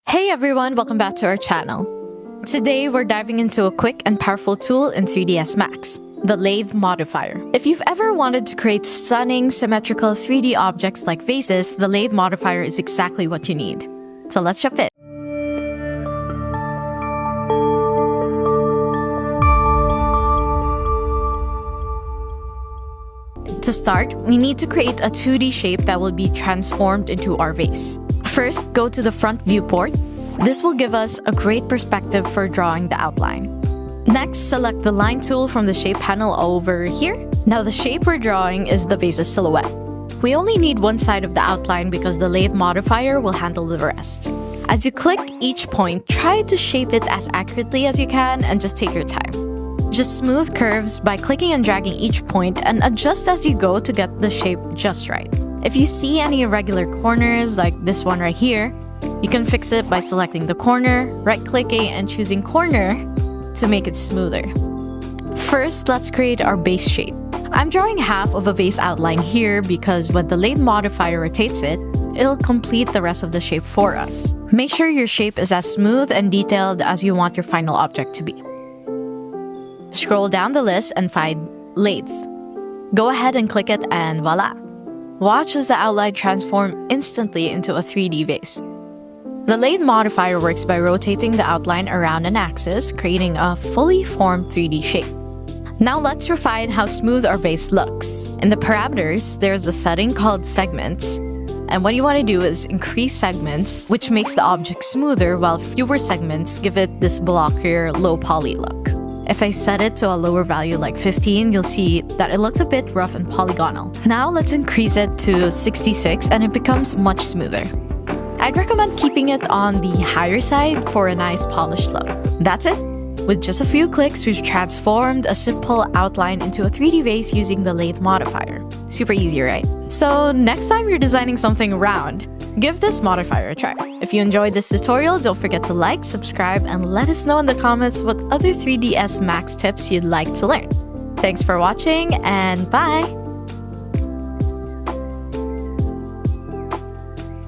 Hey everyone, welcome back to our channel. Today we're diving into a quick and powerful tool in 3ds Max, the Lathe Modifier. If you've ever wanted to create stunning, symmetrical 3D objects like vases, the Lathe Modifier is exactly what you need. So let's jump in. To start, we need to create a 2D shape that will be transformed into our vase. First, go to the front viewport. This will give us a great perspective for drawing the outline. Next, select the line tool from the shape panel over here. Now the shape we're drawing is the vase's silhouette. We only need one side of the outline because the Lathe Modifier will handle the rest. As you click each point, try to shape it as accurately as you can and just take your time. Just smooth curves by clicking and dragging each point and adjust as you go to get the shape just right. If you see any irregular corners like this one right here, you can fix it by selecting the corner, right-clicking, and choosing corner to make it smoother. First, let's create our base shape. I'm drawing half of a vase outline here because when the Lathe Modifier rotates it, it'll complete the rest of the shape for us. Make sure your shape is as smooth and detailed as you want your final object to be. Scroll down the list and find Lathe. Go ahead and click it and voila! Watch as the outline transforms instantly into a 3D vase. The Lathe Modifier works by rotating the outline around an axis, creating a fully formed 3D shape. Now let's refine how smooth our vase looks. In the parameters, there's a setting called segments. And what you want to do is increase segments, which makes the object smoother, while fewer segments give it this blockier, low poly look. If I set it to a lower value like 15, you'll see that it looks a bit rough and polygonal. Now let's increase it to 66 and it becomes much smoother. I'd recommend keeping it on the higher side for a nice polished look. That's it! With just a few clicks, we've transformed a simple outline into a 3D vase using the Lathe Modifier. Super easy, right? So next time you're designing something round, give this modifier a try. If you enjoyed this tutorial, don't forget to like, subscribe, and let us know in the comments what other 3ds Max tips you'd like to learn. Thanks for watching, and bye!